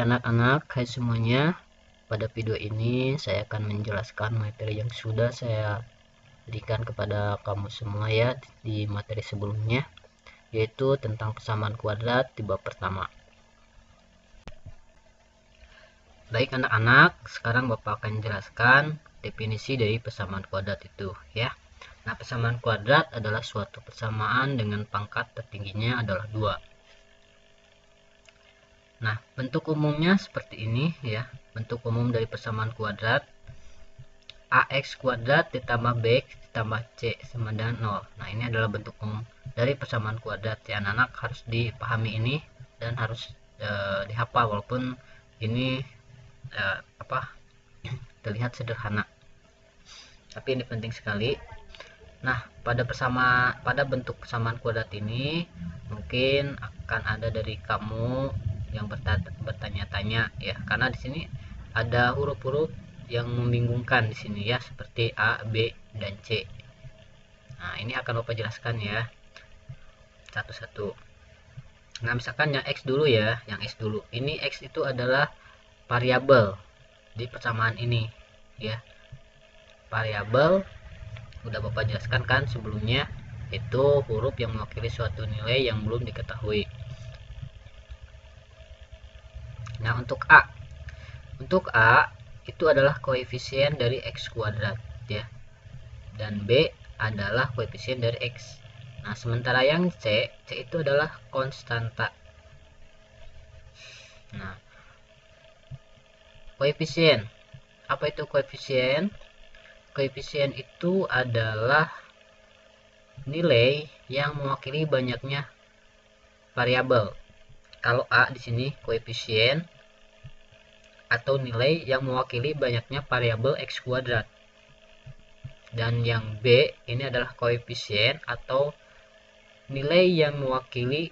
anak-anak, hai semuanya. Pada video ini saya akan menjelaskan materi yang sudah saya berikan kepada kamu semua ya di materi sebelumnya, yaitu tentang persamaan kuadrat di bab pertama. Baik anak-anak, sekarang Bapak akan jelaskan definisi dari persamaan kuadrat itu ya. Nah, persamaan kuadrat adalah suatu persamaan dengan pangkat tertingginya adalah 2. Nah, bentuk umumnya seperti ini ya. Bentuk umum dari persamaan kuadrat ax kuadrat ditambah bx ditambah c sama dengan 0. Nah, ini adalah bentuk umum dari persamaan kuadrat ya. Anak-anak harus dipahami ini dan harus dihafal, walaupun ini terlihat sederhana, tapi ini penting sekali. Nah, pada bentuk persamaan kuadrat ini mungkin akan ada dari kamu yang bertanya-tanya ya, karena di sini ada huruf-huruf yang membingungkan di sini ya, seperti A, B, dan C. Nah, ini akan Bapak jelaskan ya satu-satu. Nah, misalkan yang X dulu ya, yang X dulu. Ini X itu adalah variabel di persamaan ini ya. Variabel udah Bapak jelaskan kan sebelumnya, itu huruf yang mewakili suatu nilai yang belum diketahui. Nah, untuk A itu adalah koefisien dari X kuadrat ya, dan B adalah koefisien dari X. Nah, sementara yang C itu adalah konstanta. Nah, koefisien, apa itu koefisien? Koefisien itu adalah nilai yang mewakili banyaknya variabel. Kalau A di sini koefisien atau nilai yang mewakili banyaknya variabel X kuadrat. Dan yang B ini adalah koefisien atau nilai yang mewakili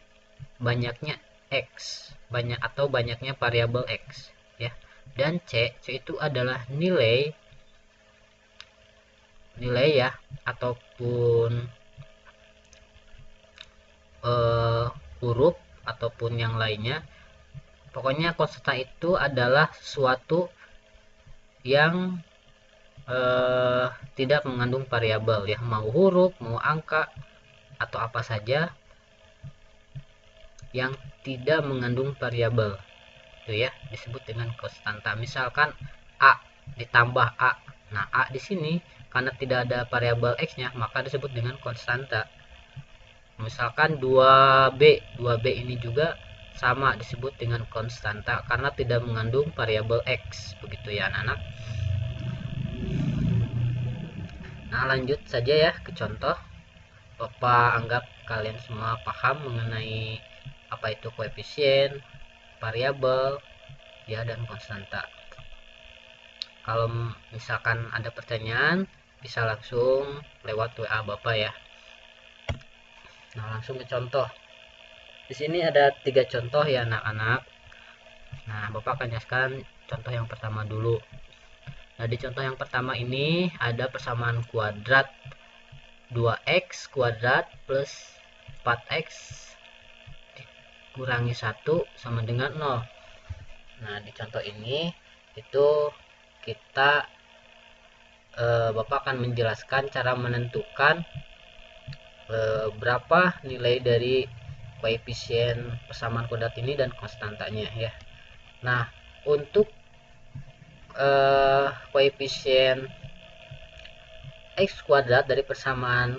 banyaknya X, banyaknya variabel X ya. Dan C itu adalah nilai ya, ataupun huruf ataupun yang lainnya. Pokoknya konstanta itu adalah sesuatu yang tidak mengandung variabel ya, mau huruf, mau angka, atau apa saja yang tidak mengandung variabel itu ya disebut dengan konstanta. Misalkan A ditambah A. Nah, A di sini karena tidak ada variabel X-nya, maka disebut dengan konstanta. Misalkan 2B ini juga sama disebut dengan konstanta karena tidak mengandung variabel X, begitu ya anak-anak. Nah, lanjut saja ya ke contoh. Bapak anggap kalian semua paham mengenai apa itu koefisien, variabel ya, dan konstanta. Kalau misalkan ada pertanyaan bisa langsung lewat WA Bapak ya. Nah, langsung ke contoh. Di sini ada 3 contoh ya anak-anak. Nah, Bapak akan jelaskan contoh yang pertama dulu. Nah, di contoh yang pertama ini ada persamaan kuadrat 2x kuadrat plus 4x dikurangi 1 sama dengan 0. Nah, di contoh ini itu kita Bapak akan menjelaskan cara menentukan berapa nilai dari koefisien persamaan kuadrat ini dan konstantanya ya. Nah, untuk koefisien X kuadrat dari persamaan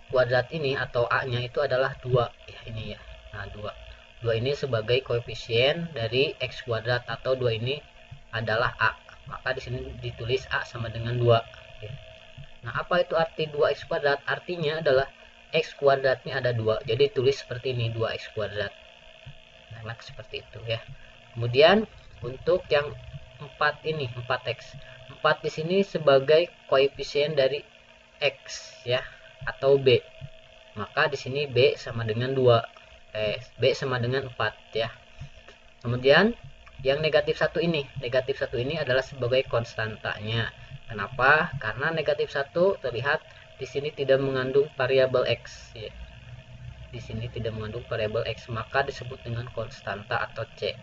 kuadrat ini atau A-nya itu adalah 2 ya, ini ya. Nah, 2 ini sebagai koefisien dari X kuadrat, atau 2 ini adalah A. Maka di sini ditulis A sama dengan 2 ya. Nah, apa itu arti 2x kuadrat? Artinya adalah X kuadratnya ada 2. Jadi tulis seperti ini, 2x kuadrat. Nah, seperti itu ya. Kemudian untuk yang 4 ini, 4x. 4 di sini sebagai koefisien dari X ya, atau B. Maka di sini B sama dengan 2. B sama dengan 4 ya. Kemudian yang negatif 1 ini. Negatif 1 ini adalah sebagai konstantanya. Kenapa? Karena negatif 1 terlihat di sini tidak mengandung variabel X ya. Di sini tidak mengandung variabel X, maka disebut dengan konstanta atau C.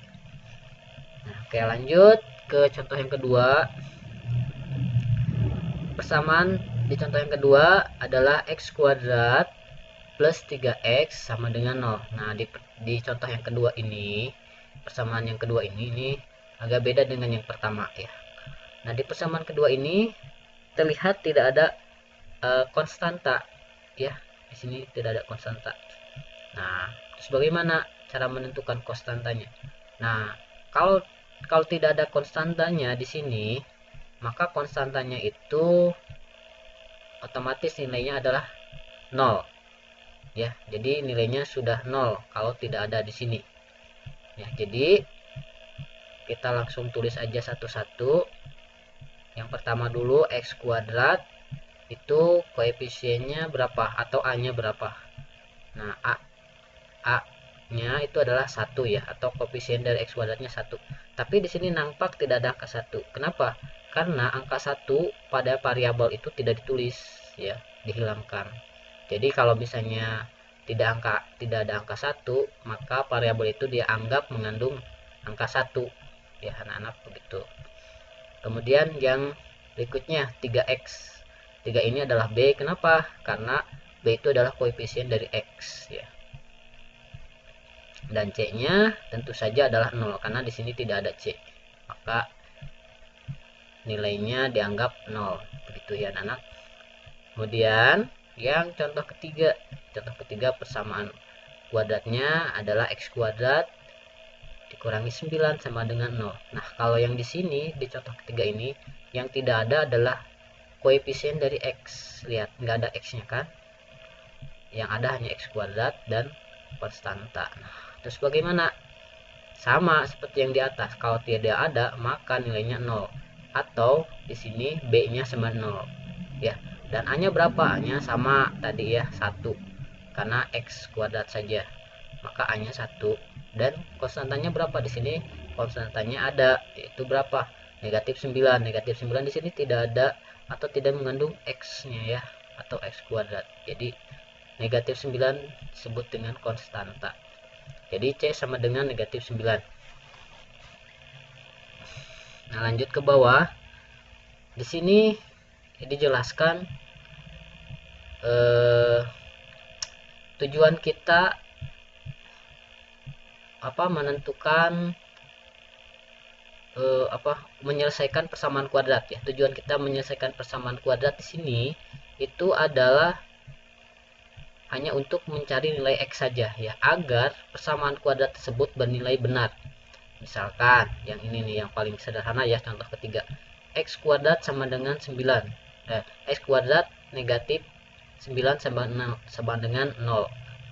Nah, oke, lanjut ke contoh yang kedua. Persamaan di contoh yang kedua adalah x kuadrat plus 3x sama dengan 0. Nah, di contoh yang kedua ini, persamaan yang kedua ini agak beda dengan yang pertama ya. Nah, di persamaan kedua ini terlihat tidak ada konstanta ya. Di sini tidak ada konstanta. Nah, terus bagaimana cara menentukan konstantanya? Nah, kalau kalau tidak ada konstantanya di sini, maka konstantanya itu otomatis nilainya adalah 0 ya. Jadi nilainya sudah 0 kalau tidak ada di sini ya. Jadi kita langsung tulis aja satu-satu. Yang pertama dulu, x kuadrat itu koefisiennya berapa atau a nya berapa. Nah, a nya itu adalah 1 ya, atau koefisien dari x kuadratnya 1. Tapi di sini nampak tidak ada angka 1. Kenapa? Karena angka 1 pada variabel itu tidak ditulis ya, dihilangkan. Jadi kalau misalnya tidak ada angka 1, maka variabel itu dianggap mengandung angka 1 ya, anak-anak, begitu. Kemudian yang berikutnya 3x. 3 ini adalah b. Kenapa? Karena b itu adalah koefisien dari x ya. Dan c-nya tentu saja adalah 0 karena di sini tidak ada c. Maka nilainya dianggap 0. Begitu ya, anak. Kemudian yang contoh ketiga. Contoh ketiga, persamaan kuadratnya adalah x kuadrat dikurangi 9 sama dengan 0. Nah, kalau yang di sini di contoh ketiga ini yang tidak ada adalah koefisien dari x. Lihat, nggak ada x-nya kan? Yang ada hanya x kuadrat dan konstanta. Nah, terus bagaimana? Sama seperti yang di atas. Kalau tidak ada, maka nilainya 0. Atau di sini b-nya sama 0. Ya. Dan a-nya berapa? A-nya sama tadi ya, 1. Karena x kuadrat saja. Maka a-nya 1. Dan konstantanya berapa di sini? Konstantanya ada, yaitu berapa? Negatif 9. Negatif 9 di sini tidak ada atau tidak mengandung x-nya ya, atau x kuadrat. Jadi negatif 9 disebut dengan konstanta. Jadi C sama dengan negatif 9. Nah, lanjut ke bawah. Di sini dijelaskan tujuan kita menentukan menyelesaikan persamaan kuadrat ya. Tujuan kita menyelesaikan persamaan kuadrat di sini itu adalah hanya untuk mencari nilai x saja ya, agar persamaan kuadrat tersebut bernilai benar. Misalkan yang ini nih yang paling sederhana ya, contoh ketiga. X kuadrat sama dengan 9. X kuadrat negatif 9 sama dengan 0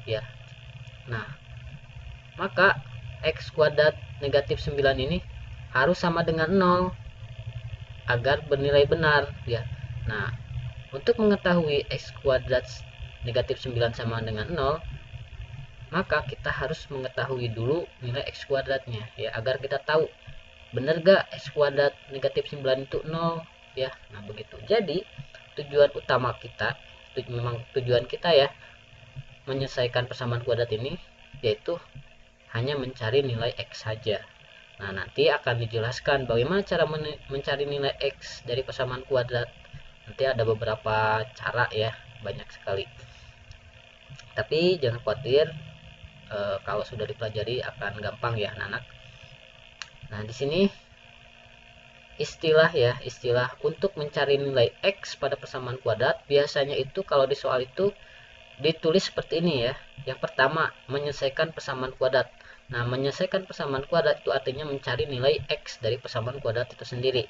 ya. Nah, maka x kuadrat negatif 9 ini harus sama dengan 0 agar bernilai benar ya. Nah, untuk mengetahui x kuadrat negatif 9 sama dengan 0, maka kita harus mengetahui dulu nilai x kuadratnya ya, agar kita tahu benar gak x kuadrat negatif 9 itu 0 ya. Nah, begitu. Jadi tujuan utama kita, memang tujuan kita ya menyelesaikan persamaan kuadrat ini, yaitu hanya mencari nilai x saja. Nah, nanti akan dijelaskan bagaimana cara mencari nilai x dari persamaan kuadrat. Nanti ada beberapa cara ya, banyak sekali. Tapi jangan khawatir, kalau sudah dipelajari akan gampang ya, anak-anak. Nah, di sini istilah untuk mencari nilai x pada persamaan kuadrat biasanya itu kalau di soal itu ditulis seperti ini ya. Yang pertama, menyelesaikan persamaan kuadrat. Nah, menyelesaikan persamaan kuadrat itu artinya mencari nilai x dari persamaan kuadrat itu sendiri.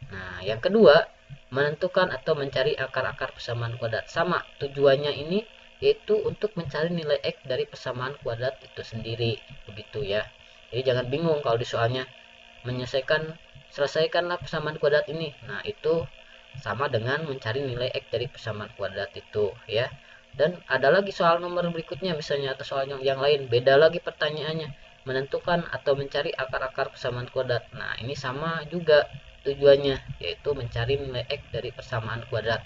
Nah, yang kedua, menentukan atau mencari akar-akar persamaan kuadrat. Sama, tujuannya ini yaitu untuk mencari nilai x dari persamaan kuadrat itu sendiri. Begitu ya. Jadi jangan bingung kalau di soalnya selesaikanlah persamaan kuadrat ini. Nah, itu sama dengan mencari nilai x dari persamaan kuadrat itu ya. Dan ada lagi soal nomor berikutnya misalnya, atau soal yang lain beda lagi pertanyaannya, menentukan atau mencari akar-akar persamaan kuadrat. Nah, ini sama juga tujuannya, yaitu mencari nilai x dari persamaan kuadrat.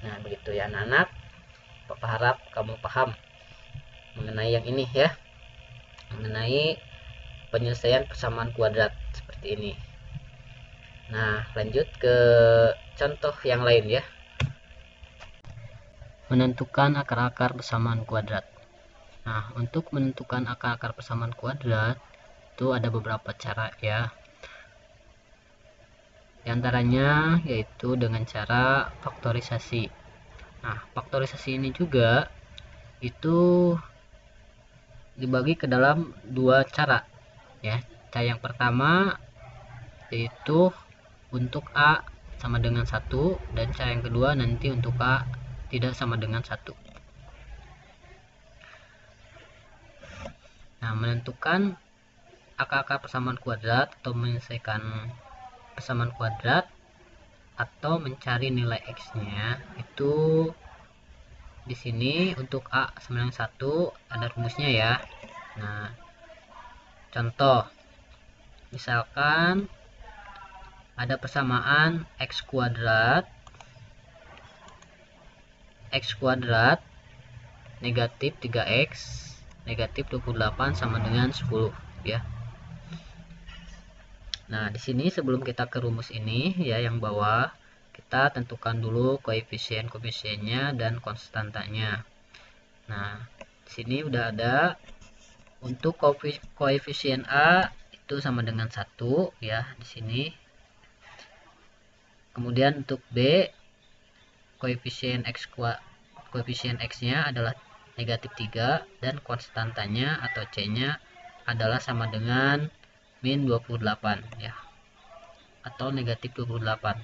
Nah, begitu ya anak-anak. Papa harap kamu paham mengenai yang ini ya, mengenai penyelesaian persamaan kuadrat seperti ini. Nah, lanjut ke contoh yang lain ya. Menentukan akar-akar persamaan kuadrat. Nah, untuk menentukan akar-akar persamaan kuadrat itu ada beberapa cara ya. Di antaranya yaitu dengan cara faktorisasi. Nah, faktorisasi ini juga itu dibagi ke dalam dua cara ya. Cara yang pertama yaitu untuk A sama dengan 1, dan cara yang kedua nanti untuk A tidak sama dengan 1. Nah, menentukan akar-akar persamaan kuadrat atau menyelesaikan persamaan kuadrat atau mencari nilai X-nya itu di sini untuk A sama dengan 1 ada rumusnya ya. Nah, contoh misalkan ada persamaan X kuadrat negatif 3X negatif 28 sama dengan 10 ya. Nah, di sini sebelum kita ke rumus ini ya yang bawah, kita tentukan dulu koefisien-koefisiennya dan konstantanya. Nah, di sini udah ada untuk koefisien A itu sama dengan 1 ya di sini. Kemudian untuk B koefisien X-nya adalah negatif 3 dan konstantanya atau C-nya adalah sama dengan min 28 ya, atau negatif 28.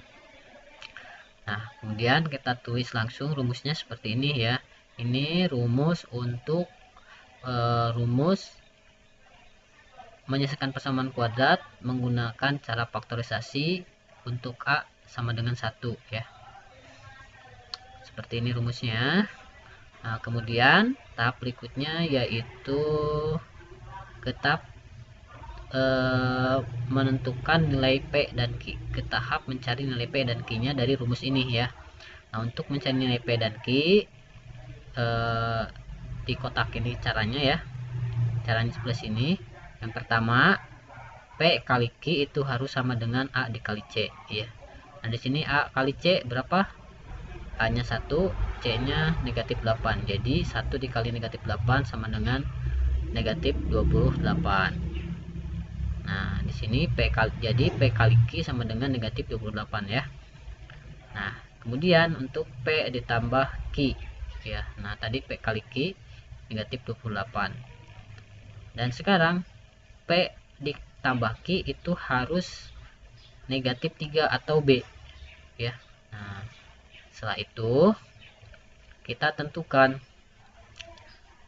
Nah, kemudian kita tulis langsung rumusnya seperti ini ya. Ini rumus untuk rumus menyelesaikan persamaan kuadrat menggunakan cara faktorisasi untuk A sama dengan 1 ya. Seperti ini rumusnya. Nah, kemudian tahap berikutnya yaitu ke tahap menentukan nilai P dan Q, ke tahap mencari nilai P dan Q nya dari rumus ini ya. Nah, untuk mencari nilai P dan Q di kotak ini caranya ya, caranya sebelah sini. Yang pertama, P kali Q itu harus sama dengan A dikali C ya. Nah, di sini A kali C berapa? A nya 1, C nya negatif 8, jadi 1 dikali negatif 8 sama dengan negatif 28. Nah, di sini jadi P kali Q sama dengan negatif 28 ya. Nah, kemudian untuk P ditambah Q ya. Nah, tadi P kali Q negatif 28. Dan sekarang P ditambah Q itu harus negatif 3 atau B ya. Nah, setelah itu kita tentukan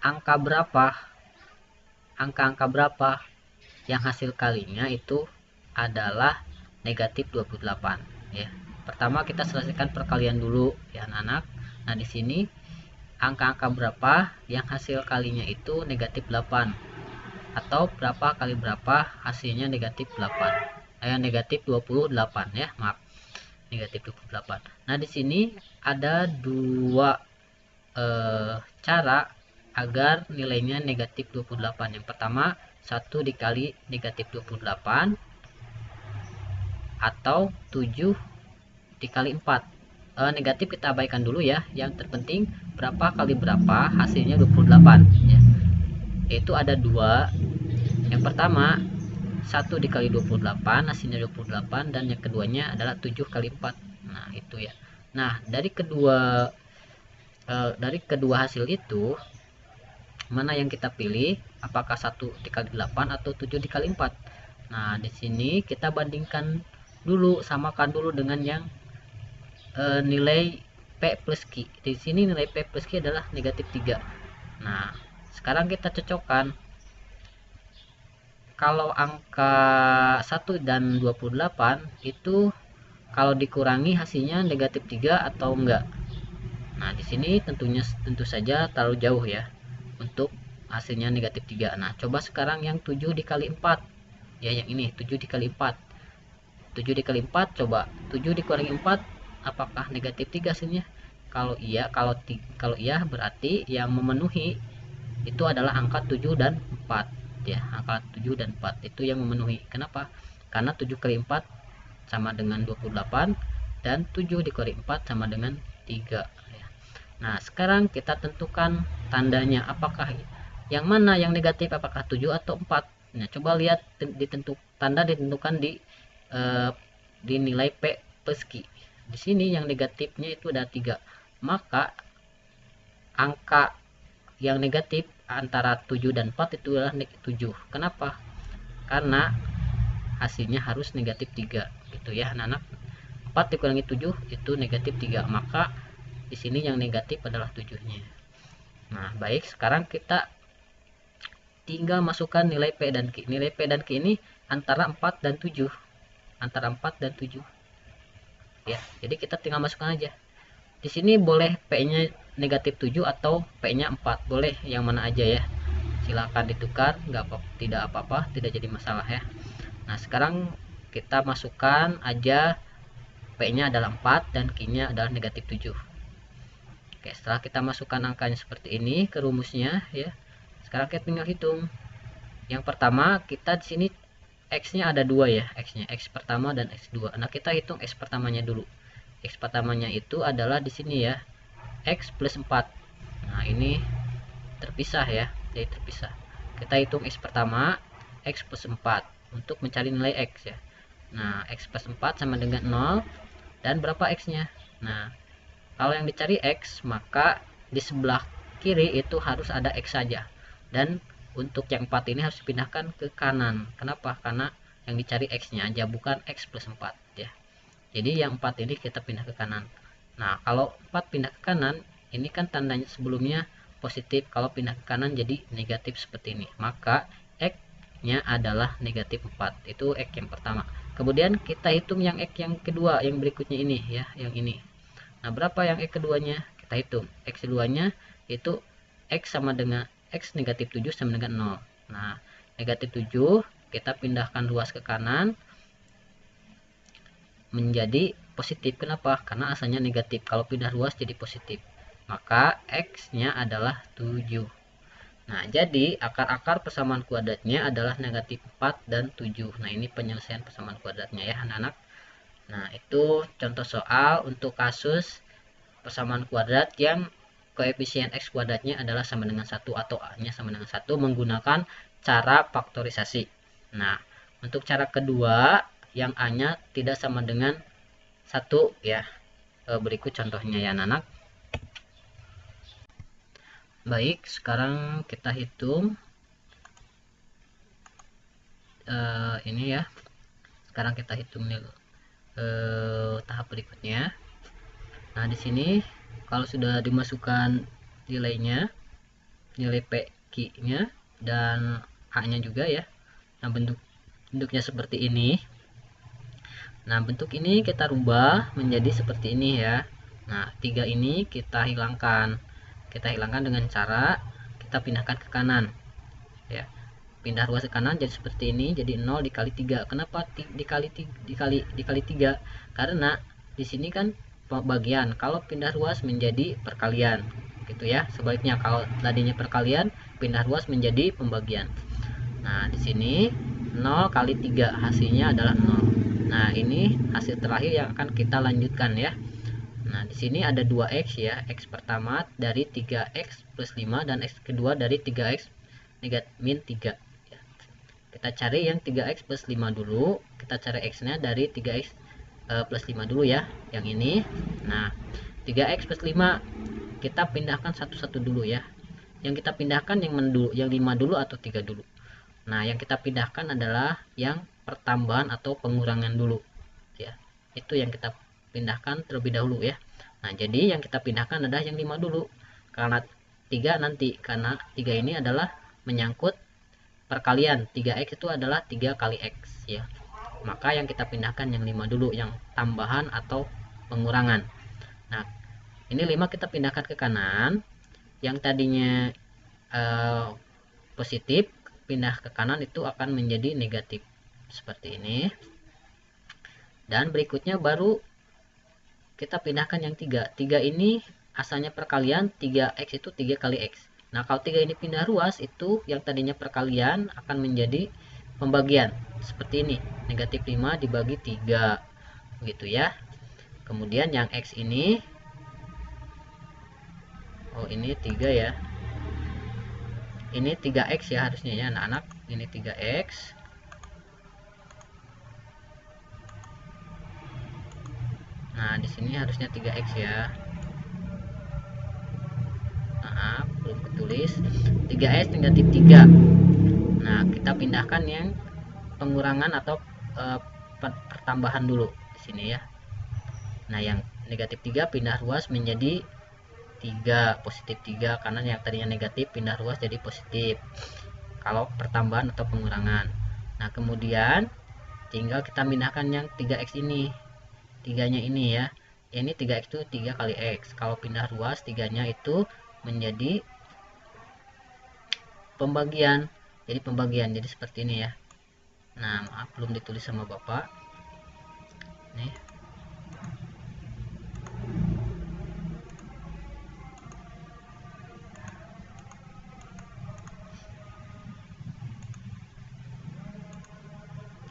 angka berapa yang hasil kalinya itu adalah negatif 28 ya. Pertama kita selesaikan perkalian dulu ya anak-anak. Nah, di sini angka-angka berapa yang hasil kalinya itu negatif 8, atau berapa kali berapa hasilnya negatif 8, negatif 28 ya, maaf, negatif 28. Nah, di sini ada dua cara agar nilainya negatif 28. Yang pertama 1 dikali negatif 28 atau 7 dikali 4. Negatif kita abaikan dulu ya, yang terpenting berapa kali berapa hasilnya 28 ya. Yaitu ada dua. Yang pertama 1 dikali 28 hasilnya 28, dan yang keduanya adalah 7 kali 4. Nah, itu ya. Nah, dari kedua hasil itu mana yang kita pilih, apakah 1 dikali 8 atau 7 dikali 4. Nah, di sini kita bandingkan dulu, samakan dulu dengan yang nilai P plus Q. Di sini nilai P plus Q adalah negatif 3. Nah, sekarang kita cocokkan. Kalau angka 1 dan 28 itu kalau dikurangi hasilnya negatif 3 atau enggak. Nah, di sini tentu saja terlalu jauh ya untuk hasilnya negatif 3. Nah, coba sekarang yang 7 dikali 4 ya, yang ini 7 dikali 4. 7 dikali 4, coba 7 dikurangi 4 apakah negatif 3 hasilnya? Kalau iya, kalau iya berarti yang memenuhi itu adalah angka 7 dan 4. ya, angka 7 dan 4 itu yang memenuhi. Kenapa? Karena 7 kali 4 sama dengan 28 dan 7 dikali 4 sama dengan 3 ya. Nah, sekarang kita tentukan tandanya, apakah yang mana yang negatif, apakah 7 atau 4. Nah, coba lihat tanda ditentukan di nilai P plus Q. Di sini yang negatifnya itu ada 3. Maka angka yang negatif antara 7 dan 4 itu adalah 7. Kenapa? Karena hasilnya harus negatif 3 gitu ya anak-anak. 4 dikurangi 7 itu negatif 3, maka di sini yang negatif adalah 7-nya. Nah, baik, sekarang kita tinggal masukkan nilai P dan Q. Nilai P dan Q ini antara 4 dan 7. Antara 4 dan 7. Ya, jadi kita tinggal masukkan aja. Di sini boleh P-nya negatif 7 atau P-nya 4. Boleh yang mana aja ya. Silahkan ditukar, tidak apa-apa, tidak jadi masalah ya. Nah, sekarang kita masukkan aja P-nya adalah 4 dan Q-nya adalah negatif 7. Oke, setelah kita masukkan angkanya seperti ini ke rumusnya ya. Sekarang kita tinggal hitung. Yang pertama, kita di sini X-nya ada 2 ya, X-nya, X pertama dan X2. Nah, kita hitung X pertamanya dulu. X pertamanya itu adalah di sini ya, X plus 4. Nah, ini terpisah ya, jadi terpisah. Kita hitung X pertama, X plus 4 untuk mencari nilai X ya. Nah, X plus 4 sama dengan 0 dan berapa X-nya? Nah, kalau yang dicari X, maka di sebelah kiri itu harus ada X saja. Dan untuk yang 4 ini harus dipindahkan ke kanan. Kenapa? Karena yang dicari X-nya aja, bukan X plus 4 ya. Jadi yang 4 ini kita pindah ke kanan. Nah, kalau 4 pindah ke kanan, ini kan tandanya sebelumnya positif. Kalau pindah ke kanan jadi negatif seperti ini. Maka X-nya adalah negatif 4. Itu X yang pertama. Kemudian kita hitung yang X yang kedua, yang berikutnya ini ya, yang ini. Nah, berapa yang X keduanya? Kita hitung. X keduanya itu X sama dengan X negatif 7 sama dengan 0. Nah, negatif 7 kita pindahkan luas ke kanan menjadi positif. Kenapa? Karena asalnya negatif. Kalau pindah luas jadi positif. Maka X-nya adalah 7. Nah, jadi akar-akar persamaan kuadratnya adalah negatif 4 dan 7. Nah, ini penyelesaian persamaan kuadratnya ya anak-anak. Nah, itu contoh soal untuk kasus persamaan kuadrat yang koefisien X kuadratnya adalah sama dengan 1 atau A-nya sama dengan 1 menggunakan cara faktorisasi. Nah, untuk cara kedua yang A-nya tidak sama dengan 1 ya. Berikut contohnya ya anak-anak. Baik, sekarang kita hitung ini ya. Sekarang kita hitung tahap berikutnya. Nah, di sini kalau sudah dimasukkan nilainya, nilai P, Q-nya dan A-nya juga ya. Nah, bentuknya seperti ini. Nah, bentuk ini kita rubah menjadi seperti ini ya. Nah, 3 ini kita hilangkan. Kita hilangkan dengan cara kita pindahkan ke kanan. Ya. Pindah ruas ke kanan jadi seperti ini, jadi 0 dikali 3. Kenapa dikali 3? Karena di sini kan bagian, kalau pindah ruas menjadi perkalian gitu ya. Sebaliknya kalau tadinya perkalian, pindah ruas menjadi pembagian. Nah, di sini 0 kali 3 hasilnya adalah 0. Nah, ini hasil terakhir yang akan kita lanjutkan ya. Nah, di sini ada 2x ya, x pertama dari 3x plus 5 dan x kedua dari 3x min 3. Kita cari yang 3x plus 5 dulu. Kita cari x-nya dari 3x plus 5 dulu ya, yang ini. Nah, 3x plus 5 kita pindahkan satu-satu dulu ya. Yang kita pindahkan yang 5 dulu atau 3 dulu. Nah, yang kita pindahkan adalah yang pertambahan atau pengurangan dulu ya. Itu yang kita pindahkan terlebih dahulu ya. Nah, jadi yang kita pindahkan adalah yang 5 dulu. Karena 3 nanti, karena 3 ini adalah menyangkut perkalian. 3x itu adalah 3 kali x ya. Maka yang kita pindahkan yang 5 dulu, yang tambahan atau pengurangan. Nah, ini 5 kita pindahkan ke kanan. Yang tadinya positif pindah ke kanan itu akan menjadi negatif seperti ini. Dan berikutnya baru kita pindahkan yang 3. 3 ini asalnya perkalian, 3x itu 3 kali x. Nah, kalau 3 ini pindah ruas, itu yang tadinya perkalian akan menjadi pembagian. Seperti ini, negatif 5 dibagi 3. Begitu ya. Kemudian yang X ini, oh ini 3 ya. Ini 3X ya harusnya ya anak-anak. Ini 3X. Nah, di sini harusnya 3X ya. Nah, belum ketulis. 3X negatif 3. Nah, kita pindahkan yang pengurangan atau pertambahan dulu di sini ya. Nah, yang negatif 3 pindah ruas menjadi 3, positif 3, karena yang tadinya negatif pindah ruas jadi positif kalau pertambahan atau pengurangan. Nah, kemudian tinggal kita pindahkan yang 3X ini, 3-nya ini ya. Ini 3X itu 3 kali X. Kalau pindah ruas 3-nya itu menjadi pembagian. Jadi pembagian, jadi seperti ini ya. Nah, maaf belum ditulis sama Bapak. Nih.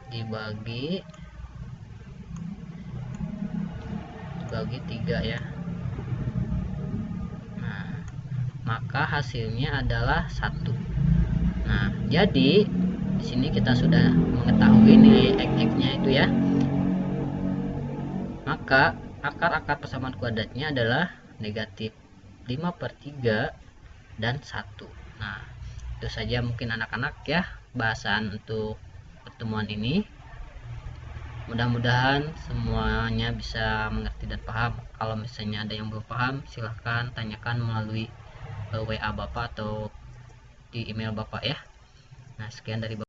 Dibagi 3 ya. Nah, maka hasilnya adalah 1. Nah, jadi di sini kita sudah mengetahui nilai x-nya itu ya. Maka akar-akar persamaan kuadratnya adalah negatif 5/3 dan 1. Nah, itu saja mungkin anak-anak ya bahasan untuk pertemuan ini. Mudah-mudahan semuanya bisa mengerti dan paham. Kalau misalnya ada yang belum paham, silahkan tanyakan melalui WA Bapak atau di email Bapak ya. Nah, sekian dari Bapak.